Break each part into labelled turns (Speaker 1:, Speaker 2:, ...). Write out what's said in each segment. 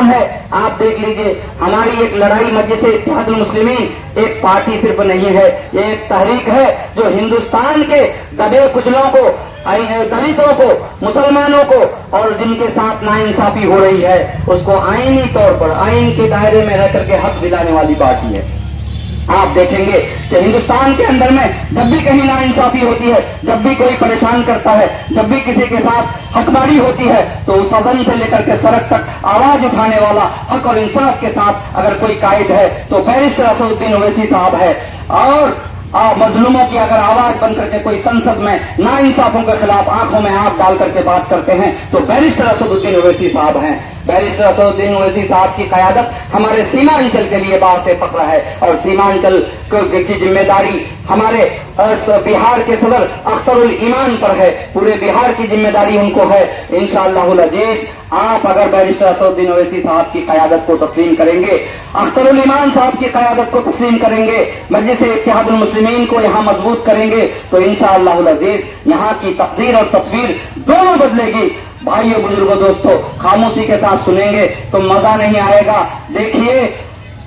Speaker 1: है। आप देख लीजिए, हमारी एक लड़ाई मजलिस इत्तेहादुल मुस्लिमीन एक पार्टी सिर्फ नहीं है, ये एक तहरीक है जो हिंदुस्तान के दबे कुचलों को, दलितों को, मुसलमानों को और जिनके साथ नाइंसाफी हो रही है उसको आईनी तौर पर आईन के दायरे में रह करके हक दिलाने वाली पार्टी है। आप देखेंगे कि हिंदुस्तान के अंदर में जब भी कहीं नाइंसाफी होती है, जब भी कोई परेशान करता है, जब भी किसी के साथ हकबारी होती है, तो उस सदन से लेकर के सड़क तक आवाज उठाने वाला हक और इंसाफ के साथ अगर कोई कायद है तो बैरिस्टर असदुद्दीन ओवैसी साहब है। और मजलूमों की अगर आवाज बन करके कोई संसद में नाइंसाफों के खिलाफ आंखों में आंख डाल करके बात करते हैं तो बैरिस्टर असदुद्दीन ओवैसी साहब हैं। बैरिस्टर असदुद्दीन ओवैसी साहब की कयादत हमारे सीमांचल के लिए बात से फक्र है और सीमांचल की जिम्मेदारी हमारे बिहार के सदर अख्तरुल ईमान पर है। पूरे बिहार की जिम्मेदारी उनको है। इंशाअल्लाहुल अजीज आप अगर बैरिस्टर असदुद्दीन ओवैसी साहब की कयादत को तस्लीम करेंगे, अख्तरुल ईमान साहब की कयादत को तस्लीम करेंगे, मजलिस इत्तेहादुल मुस्लिमीन को यहां मजबूत करेंगे तो इंशाअल्लाहुल अजीज यहां की तकदीर और तस्वीर दोनों बदलेगी। भाइयों, बुजुर्गों, दोस्तों, खामोशी के साथ सुनेंगे तो मजा नहीं आएगा। देखिए,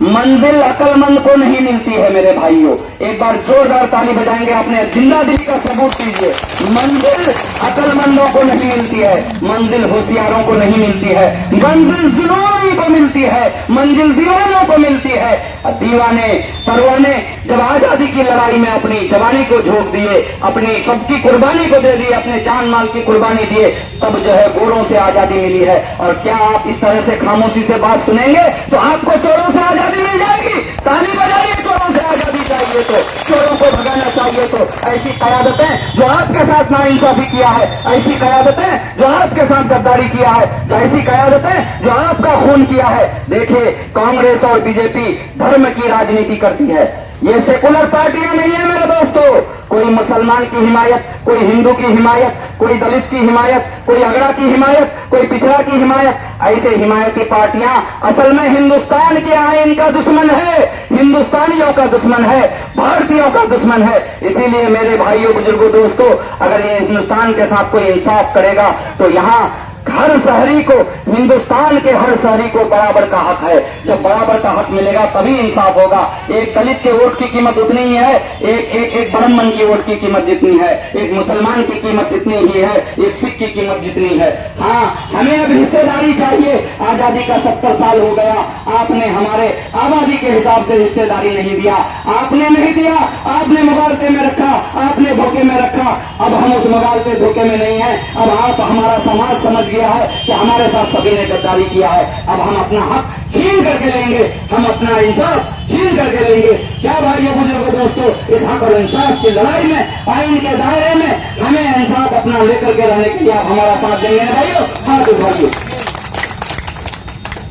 Speaker 1: मंजिल अक्लमंद को नहीं मिलती है मेरे भाइयों। एक बार जोरदार ताली बजाएंगे, अपने जिंदा दिली का सबूत दीजिए। मंजिल अक्लमंदों को नहीं मिलती है, मंजिल होशियारों को नहीं मिलती है, मंजिल जुनूनी को मिलती है, मंजिल दीवानों को मिलती है। दीवाने परवाने जब आजादी की लड़ाई में अपनी जवानी को झोंक दिए, अपनी सबकी कुर्बानी को दे दी, अपने जान माल की कुर्बानी दिए, तब जो है गोरों से आजादी मिली है। और क्या आप इस तरह से खामोशी से बात सुनेंगे तो आपको चोरों से आजादी मिल जाएगी। ताली बजाइए, चोरों से आजादी चाहिए तो, चोरों को भगाना चाहिए तो। ऐसी कयादतें जो आपके साथ नाइंसाफी किया है, ऐसी कयादतें जो आपके साथ गद्दारी किया है, ऐसी कयादतें जो आपका खून किया है। देखिए, कांग्रेस और बीजेपी धर्म की राजनीति करती है। ये सेकुलर पार्टियां नहीं है मेरे दोस्तों। कोई मुसलमान की हिमायत, कोई हिंदू की हिमायत, कोई दलित की हिमायत, कोई अगड़ा की हिमायत, कोई पिछड़ा की हिमायत, ऐसे हिमायती पार्टियां असल में हिंदुस्तान के आईन का दुश्मन है, हिंदुस्तानियों का दुश्मन है, भारतीयों का दुश्मन है। इसीलिए मेरे भाइयों, बुजुर्गों, दोस्तों, अगर ये हिंदुस्तान के साथ कोई इंसाफ करेगा तो यहां हर शहरी को, हिंदुस्तान के हर शहरी को बराबर का हक है। जब बराबर का हक मिलेगा तभी इंसाफ होगा। एक दलित के वोट की कीमत उतनी ही है, एक ब्राह्मण की वोट की कीमत जितनी है, एक मुसलमान की कीमत इतनी ही है, एक सिख की कीमत जितनी है। हाँ, हमें अब हिस्सेदारी चाहिए। आजादी का 70 साल हो गया, आपने हमारे आबादी के हिसाब से हिस्सेदारी नहीं दिया, आपने नहीं दिया, आपने मुगालते में रखा, आपने धोखे में रखा। अब हम उस मुगालते धोखे में नहीं है। अब आप, हमारा समाज समझ गया है कि हमारे साथ सभी ने गद्दारी किया है। अब हम अपना हक छीन करके लेंगे, हम अपना इंसाफ छीन करके लेंगे। क्या भाइयों, बुजुर्गों, दोस्तों, इस हक और इंसाफ की लड़ाई में, आईन के दायरे में हमें इंसाफ अपना लेकर के रहने के लिए आप हमारा साथ देंगे भाइयों? हाथ उठाइए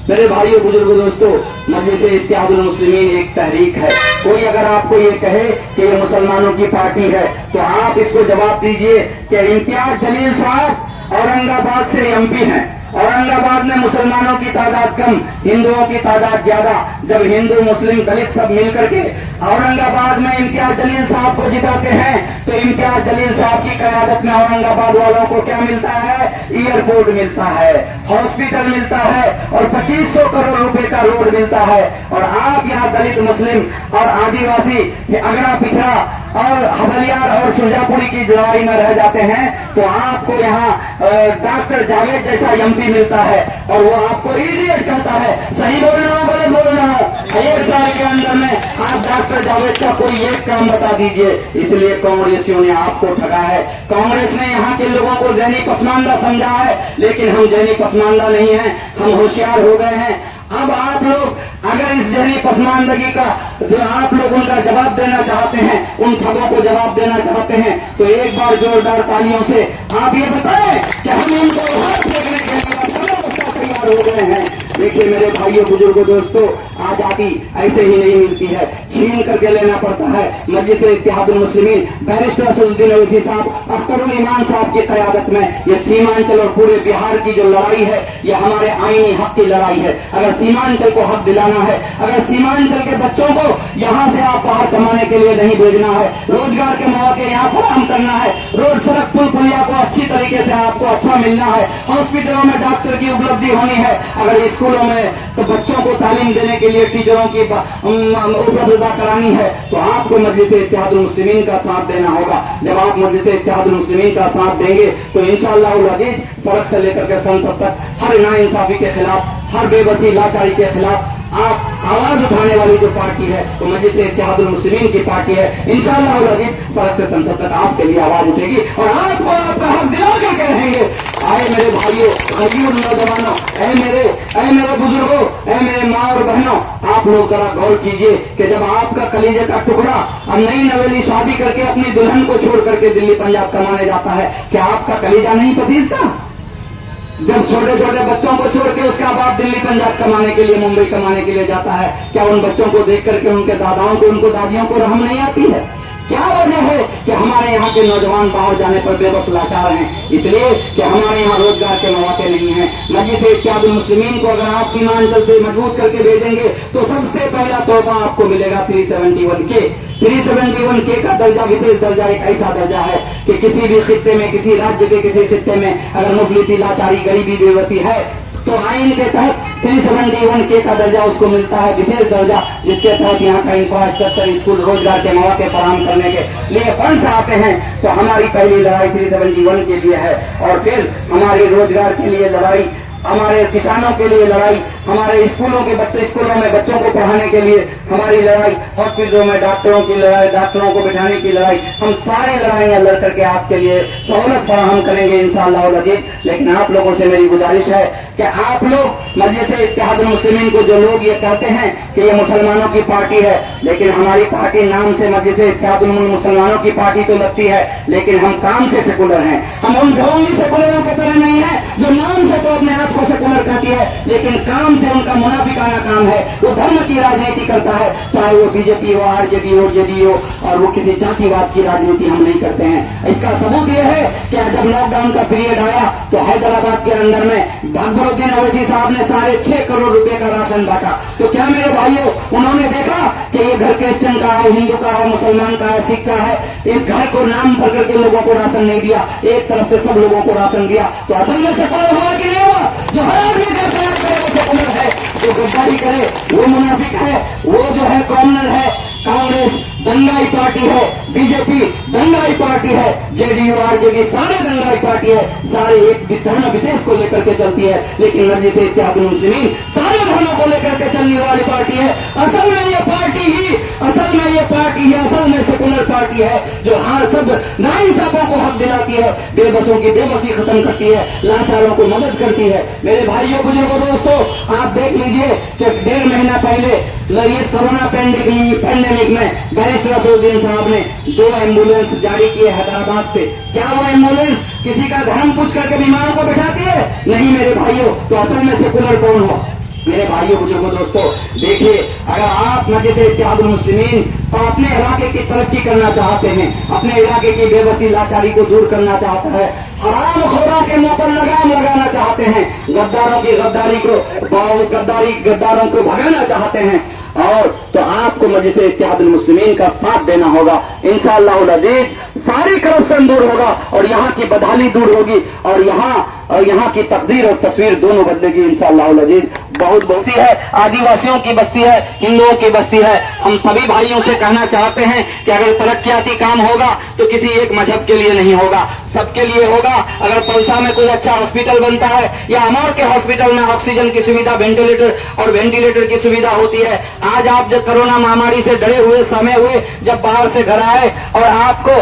Speaker 1: मेरे भाइयों, बुजुर्गों, दोस्तों। मजलिस इत्तेहादुल मुस्लिमीन एक तहरीक है। कोई अगर आपको ये कहे कि ये मुसलमानों की पार्टी है तो आप इसको जवाब दीजिए कि इम्तियाज जलील साहब औरंगाबाद से एमपी हैं। औरंगाबाद में मुसलमानों की तादाद कम, हिंदुओं की तादाद ज्यादा। जब हिंदू, मुस्लिम, दलित सब मिलकर के औरंगाबाद में इम्तियाज जलील साहब को जिताते हैं तो इम्तियाज जलील साहब की कयादत में औरंगाबाद वालों को क्या मिलता है? एयरपोर्ट मिलता है, हॉस्पिटल मिलता है और 2500 करोड़ रुपए का रोड मिलता है। और आप यहाँ दलित, मुस्लिम और आदिवासी, अगड़ा, पिछड़ा और हवलियार और सुरजापुरी की लड़ाई में रह जाते हैं तो आपको यहाँ डॉक्टर जावेद जैसा एमपी मिलता है और वो आपको इडियट कहता है। सही बोल रहा हूँ, गलत बोल रहा हूँ? एक साल के अंदर में आप डॉक्टर जावेद का कोई एक काम बता दीजिए। इसलिए कांग्रेसियों ने आपको ठगा है। कांग्रेस ने यहाँ के लोगों को जैनी पसमानदा समझा है, लेकिन हम जैनी पसमानदा नहीं है, हम होशियार हो गए हैं। अब आप लोग अगर इस जहनी पसमानदगी का जो आप लोग उनका जवाब देना चाहते हैं, उन ठगों को जवाब देना चाहते हैं तो एक बार जोरदार तालियों से आप ये बताएं कि हम इनको हाथ फेंकने के लिए तैयार हो गए हैं। देखिए मेरे भाइयों, बुजुर्गों, दोस्तों, आजादी ऐसे ही नहीं मिलती है, छीन करके लेना पड़ता है। मजलिस इत्तेहादुल मुस्लिमीन बैरिस्टर असदुद्दीन ओवैसी साहब, अख्तरुल ईमान साहब की क़यादत में ये सीमांचल और पूरे बिहार की जो लड़ाई है, ये हमारे आईनी हक की लड़ाई है। अगर सीमांचल को हक दिलाना है, अगर सीमांचल के बच्चों को यहाँ से आप बाहर कमाने के लिए नहीं भेजना है, रोजगार के मौके यहाँ फराहम करना है, रोड, सड़क, पुल पुलिया को अच्छी तरीके से आपको अच्छा मिलना है, हॉस्पिटलों में डॉक्टर की उपलब्धि होनी है, अगर स्कूल स्कूलों में तो बच्चों को तालीम देने के लिए टीचरों की उपलब्धता करानी है, तो आपको मजलिस इत्तेहादुल मुस्लिमीन का साथ देना होगा। जब आप मजलिस इत्तेहादुल मुस्लिमीन का साथ देंगे तो इंशाअल्लाह अज़ीज़ सड़क से लेकर के संसद तक हर नाइंसाफी के खिलाफ, हर बेबसी लाचारी के खिलाफ आप आवाज उठाने वाली जो पार्टी है वो मजलिस इत्तेहादुल मुस्लिमीन की पार्टी है। इंशाअल्लाह अज़ीज़ सड़क से संसद तक आपके लिए आवाज उठेगी और आपको आपका हक दिला करके रहेंगे। आए मेरे भाइयों, गरीब नौजवानों, ऐ मेरे बुजुर्गों, ऐ मेरे माँ और बहनों, आप लोग जरा गौर कीजिए कि जब आपका कलीजे का टुकड़ा और नई नवेली शादी करके अपनी दुल्हन को छोड़ करके दिल्ली पंजाब कमाने जाता है, क्या आपका कलीजा नहीं पसीजता? जब छोटे छोटे बच्चों को छोड़ के उसका बाप दिल्ली पंजाब कमाने के लिए, मुंबई कमाने के लिए जाता है, क्या उन बच्चों को देख करके उनके दादाओं को, उनको दादियों को रहम नहीं आती है? क्या वजह है कि हमारे यहाँ के नौजवान बाहर जाने पर बेबस लाचार हैं? इसलिए कि हमारे यहाँ रोजगार के मौके नहीं है। मजलिस इत्तेहादुल मुस्लिमीन को अगर आप सीमांचल से मजबूत करके भेजेंगे तो सबसे पहला तोहफा आपको मिलेगा 371K का दर्जा, विशेष दर्जा एक ऐसा दर्जा है कि किसी भी खित्ते में, किसी राज्य के किसी खित्ते में अगर मुफलिसी, लाचारी, गरीबी, बेबसी है तो आइन के तहत 371K का दर्जा उसको मिलता है, विशेष दर्जा, जिसके तहत यहाँ का इंफ्रास्ट्रक्चर, स्कूल, रोजगार के मौके फराहम करने के लिए फंड आते हैं। तो हमारी पहली लड़ाई 371 के लिए है और फिर हमारी रोजगार के लिए लड़ाई, हमारे किसानों के लिए लड़ाई, हमारे स्कूलों में बच्चों को पढ़ाने के लिए हमारी लड़ाई, हॉस्पिटलों में डॉक्टरों की लड़ाई, डॉक्टरों को बिठाने की लड़ाई, हम सारी लड़ाइयां लड़ करके आपके लिए सहूलत फराहम करेंगे इंशाअल्लाह अज़ीज़। लेकिन आप लोगों से मेरी गुजारिश है कि आप लोग मजलिस इत्तेहादुल मुस्लिमीन को, जो लोग ये कहते हैं कि ये मुसलमानों की पार्टी है, लेकिन हमारी पार्टी नाम से मजलिस इत्तेहादुल मुसलमानों की पार्टी तो लगती है, लेकिन हम काम से सेकुलर हैं। हम उन ढोंगी सेकुलरों की तरह नहीं है जो नाम से तो अपने आप को सेकुलर कहती है, लेकिन काम से उनका मुनाफिकाना काम है। वो धर्म की राजनीति करता है, चाहे वो बीजेपी हो, आरजेडी हो, जेडीयू हो, और वो किसी जातिवाद की राजनीति हम नहीं करते हैं। इसका सबूत यह है कि जब लॉकडाउन का पीरियड आया तो हैदराबाद के अंदर में अकबरुद्दीन अवैसी साहब ने 6.5 करोड़ रुपए का राशन बांटा। तो क्या मेरे भाइयों, उन्होंने देखा कि ये घर क्रिश्चियन का है, हिंदू का है, मुसलमान का है, सिख का है, इस घर को नाम पर करके लोगों को राशन नहीं दिया, एक तरफ से सब लोगों को राशन दिया, तो असल में सेकुलर हुआ कि नहीं हुआ? जो हर आदमी का प्रयास करे वो सेकुलर है, जो गद्दारी करे वो मुनाफिक है, वो जो है कॉमनर है। कांग्रेस दंगाई पार्टी है, बीजेपी दंगाई पार्टी है, जेडीयू, आरजेडी सारे दंगाई पार्टी है, सारे एक धर्म विशेष को लेकर के चलती है। लेकिन मजलिस इत्तेहादुल मुस्लिमीन सारे धर्मों को लेकर के चलने वाली पार्टी है। असल में ये पार्टी ही असल में सेकुलर पार्टी है, जो हर सब नाइंसाफों को हक दिलाती है, बेबसों की बेबसी खत्म करती है, लाचारों को मदद करती है। मेरे भाइयों, बुजुर्गों, दोस्तों, आप देख लीजिए कि 1.5 महीना पहले इस कोरोना पैंडेमिक में बैरिस्टर असदुद्दीन साहब ने 2 एम्बुलेंस जारी किए हैदराबाद से। क्या वो एम्बुलेंस किसी का धर्म पूछ करके बीमारों को बिठाती है? नहीं मेरे भाइयों। तो असल में सेकुलर कौन हो? मेरे भाइयों, बुजुर्गों, दोस्तों, देखिए, अगर आप मजलिस इत्तेहादुल मुस्लिमीन अपने इलाके की तरक्की करना चाहते हैं, अपने इलाके की बेबसी, लाचारी को दूर करना चाहते हैं, हराम खोरों के मुंह पर लगाम लगाना चाहते हैं, गद्दारों की गद्दारों को भगाना चाहते हैं, और तो आपको मजलिस इत्तेहादुल मुस्लिमीन का साथ देना होगा। इंशाअल्लाह अज़ीज़ सारी करप्शन दूर होगा और यहाँ की बदहाली दूर होगी और यहाँ की तकदीर और तस्वीर दोनों बदलेगी इंशाअल्लाह अज़ीज़। बहुत बस्ती है, आदिवासियों की बस्ती है, हिंदुओं की बस्ती है। हम सभी भाइयों से कहना चाहते हैं कि अगर तरक्याती काम होगा तो किसी एक मजहब के लिए नहीं होगा, सबके लिए होगा। अगर पलसा में कोई अच्छा हॉस्पिटल बनता है या अमौर के हॉस्पिटल में ऑक्सीजन की सुविधा, वेंटिलेटर की सुविधा होती है। आज आप जब कोरोना महामारी से डरे हुए समय हुए, जब बाहर से घर आए और आपको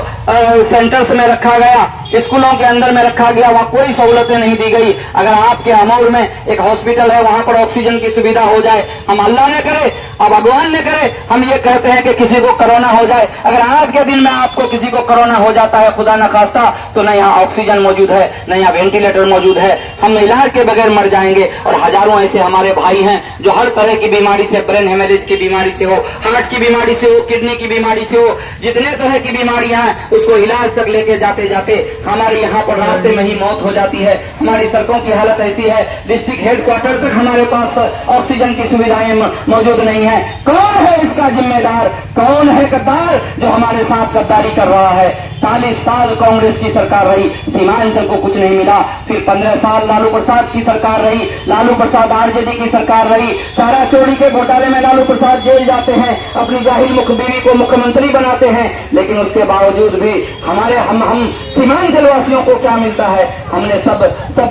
Speaker 1: सेंटर्स में रखा गया, स्कूलों के अंदर में रखा गया, वहां कोई सहूलतें नहीं दी गई। अगर आपके अमौर में एक हॉस्पिटल है, वहां पर ऑक्सीजन की सुविधा हो जाए, हम अल्लाह ने करे और भगवान ने करे, हम ये कहते हैं कि किसी को कोरोना हो जाए, अगर आज के दिन में आपको किसी को कोरोना हो जाता है, खुदा न खास्ता, तो न यहाँ ऑक्सीजन मौजूद है, न यहाँ वेंटिलेटर मौजूद है, हम इलाज के बगैर मर जाएंगे। और हजारों ऐसे हमारे भाई हैं जो हर तरह की बीमारी से, ब्रेन हेमरेज की बीमारी से हो, हार्ट की बीमारी से हो, किडनी की बीमारी से हो, जितने तरह की बीमारियां हैं, उसको इलाज तक लेके जाते जाते हमारे यहाँ पर रास्ते में ही मौत हो जाती है। हमारी सड़कों की हालत ऐसी है, डिस्ट्रिक्ट हेडक्वार्टर तक हमारे पास ऑक्सीजन की सुविधाएं मौजूद नहीं है। कौन है इसका जिम्मेदार? कौन है गद्दार जो हमारे साथ गद्दारी कर रहा है? 40 साल कांग्रेस की सरकार रही, सीमांचल को कुछ नहीं मिला। फिर 15 साल लालू प्रसाद की सरकार रही, लालू प्रसाद आरजेडी की सरकार रही। चारा चोरी के घोटाले में लालू प्रसाद जेल जाते हैं, अपनी जाहिल मुखबिरी को मुख्यमंत्री बनाते हैं, लेकिन उसके बावजूद भी हम सीमांचल वासियों को क्या मिलता है? हमने सब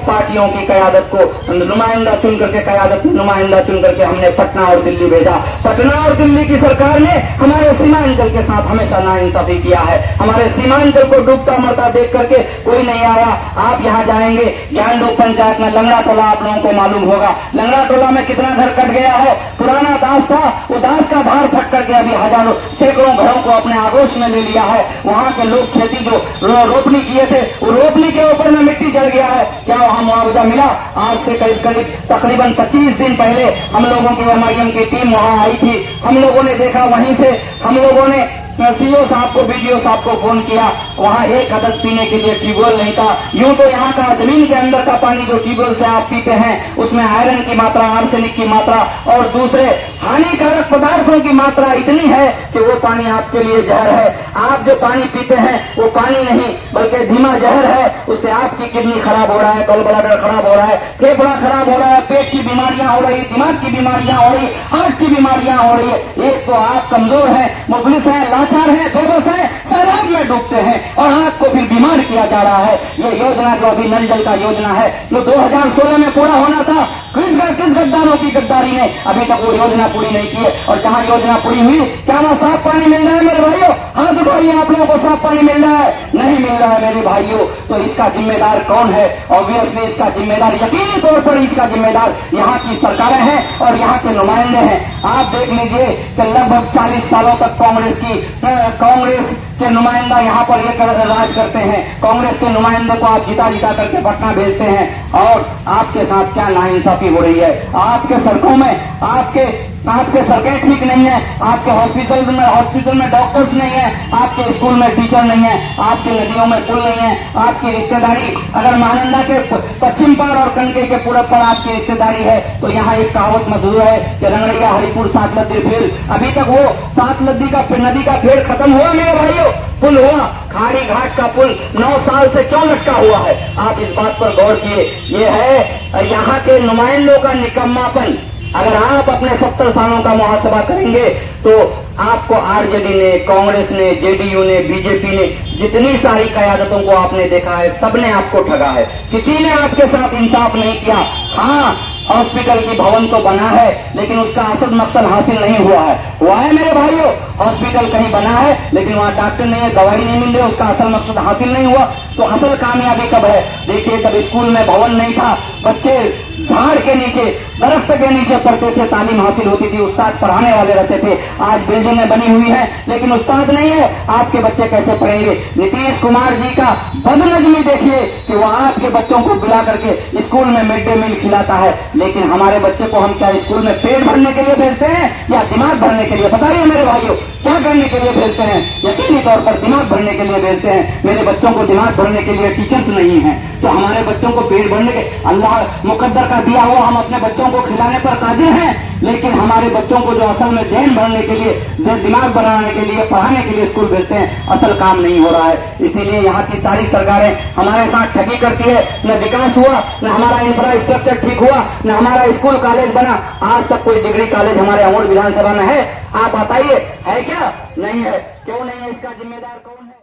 Speaker 1: पार्टियों की कयादत को नुमाइंदा चुन करके, कयादत नुमाइंदा चुन करके हमने पटना और दिल्ली भेजा। पटना और दिल्ली की सरकार ने हमारे सीमांचल के साथ हमेशा नाइंसाफी किया है। हमारे सीमांचल को डूबता मरता देख करके कोई नहीं आया। आप यहाँ जाएंगे ज्ञानडोह पंचायत में लंगड़ा टोला, आप लोगों को मालूम होगा लंगड़ा टोला में कितना घर कट गया है। पुराना दास था, वो दास का धार फट करके अभी हजारों सैकड़ों घरों को अपने आगोश में ले लिया है। वहां के लोग खेती जो रोपनी किए थे, वो रोपनी के ऊपर में मिट्टी जल गया है। क्या वहां मुआवजा मिला? आज से करीब तकरीबन 25 दिन पहले हम लोगों की एमआईएम की टीम वहां आई थी। हम लोगों ने देखा, वहीं से हम लोगों ने सीओ साहब को, बीडीओ साहब को फोन किया। वहां एक अदद पीने के लिए ट्यूबवेल नहीं था। यूं तो यहाँ का जमीन के अंदर का पानी जो ट्यूबवेल से आप पीते हैं, उसमें आयरन की मात्रा, आर्सेनिक की मात्रा और दूसरे हानिकारक पदार्थों की मात्रा इतनी है कि वो पानी आपके लिए जहर है। आप जो पानी पीते हैं वो पानी नहीं बल्कि धीमा जहर है। उससे आपकी किडनी खराब हो रहा है, गॉल ब्लैडर खराब हो रहा है, फेफड़ा खराब हो रहा है, पेट की बीमारियां हो रही, दिमाग की बीमारियां हो रही, हार्ट की बीमारियां हो रही है। एक तो आप कमजोर हैं, मुफलिस हैं, लाचार हैं, बेबस हैं, शराब में डूबते हैं और आपको फिर बीमार किया जा रहा है। ये योजना जो अभी नल जल का योजना है, जो 2016 में पूरा होना था, किस गद्दारों की गद्दारी ने अभी तक वो योजना पूरी नहीं की है। और जहां योजना पूरी हुई, क्या वहां साफ पानी मिल रहा है मेरे भाइयों? हाथ उठाइए, आप लोगों को साफ पानी मिल रहा है? नहीं मिल रहा है मेरे भाइयों। तो इसका जिम्मेदार कौन है? ऑब्वियसली इसका जिम्मेदार, यकीनी तौर पर इसका जिम्मेदार यहाँ की सरकारें हैं और यहाँ के नुमाइंदे हैं। आप देख लीजिए कि लगभग 40 सालों तक कांग्रेस के नुमाइंदा यहाँ पर ये राज करते हैं। कांग्रेस के नुमाइंदे को आप जिता करके पटना भेजते हैं और आपके साथ क्या नाइंसाफी हो रही है। आपके सड़कों में आपके सड़कें ठीक नहीं है, आपके हॉस्पिटल में डॉक्टर्स नहीं है, आपके स्कूल में टीचर नहीं है, आपकी नदियों में पुल नहीं है, आपकी रिश्तेदारी अगर महानंदा के पश्चिम पार और कनके के पूरब पर आपकी रिश्तेदारी है तो यहाँ एक कहावत मशहूर है कि रंगड़िया हरिपुर सात लद्दी फेल। अभी तक वो सात लद्दी का नदी का फेड़ खत्म हुआ मेरे भाइयों? पुल हुआ? खाड़ी घाट का पुल 9 साल से क्यों लटका हुआ है? आप इस बात पर गौर किए। ये है यहाँ के नुमाइंदों का निकम्मापन। अगर आप अपने 70 सालों का मुहासबा करेंगे तो आपको आरजेडी ने, कांग्रेस ने, जेडीयू ने, बीजेपी ने, जितनी सारी कयादतों को आपने देखा है, सबने आपको ठगा है। किसी ने आपके साथ इंसाफ नहीं किया। हाँ, हॉस्पिटल की भवन तो बना है लेकिन उसका असल मकसद हासिल नहीं हुआ है मेरे भाइयों। हॉस्पिटल कहीं बना है लेकिन वहां डॉक्टर नहीं है, दवाई नहीं मिल रही, उसका असल मकसद हासिल नहीं हुआ। तो असल कामयाबी कब है? देखिए, जब स्कूल में भवन नहीं था, बच्चे झाड़ के नीचे, दरख्त के नीचे पढ़ते थे, तालीम हासिल होती थी, उस्ताद पढ़ाने वाले रहते थे। आज बिल्डिंगें बनी हुई हैं लेकिन उस्ताद नहीं है, आपके बच्चे कैसे पढ़ेंगे? नीतीश कुमार जी का बदनजमी देखिए कि वो आपके बच्चों को बुला करके स्कूल में मिड डे मील खिलाता है, लेकिन हमारे बच्चे को हम क्या स्कूल में पेट भरने के लिए भेजते हैं या दिमाग भरने के लिए? बताइए मेरे भाइयों, क्या करने के लिए भेजते हैं? यकीनी तौर पर दिमाग भरने के लिए भेजते हैं। मेरे बच्चों को दिमाग भरने के लिए टीचर्स नहीं है, तो हमारे बच्चों को पेट भरने के, अल्लाह मुकद्दर का दिया हुआ हम अपने बच्चों को खिलाने पर कादिर हैं, लेकिन हमारे बच्चों को जो असल में ध्यान भरने के लिए, दिमाग बनाने के लिए, पढ़ाने के लिए स्कूल भेजते हैं, असल काम नहीं हो रहा है। इसीलिए यहाँ की सारी सरकारें हमारे साथ ठगी करती है। न विकास हुआ, न हमारा इंफ्रास्ट्रक्चर ठीक हुआ, न हमारा स्कूल कॉलेज बना। आज तक कोई डिग्री कॉलेज हमारे अमूल विधानसभा में है? आप बताइए, है क्या? नहीं है। क्यों नहीं है? इसका जिम्मेदार कौन है?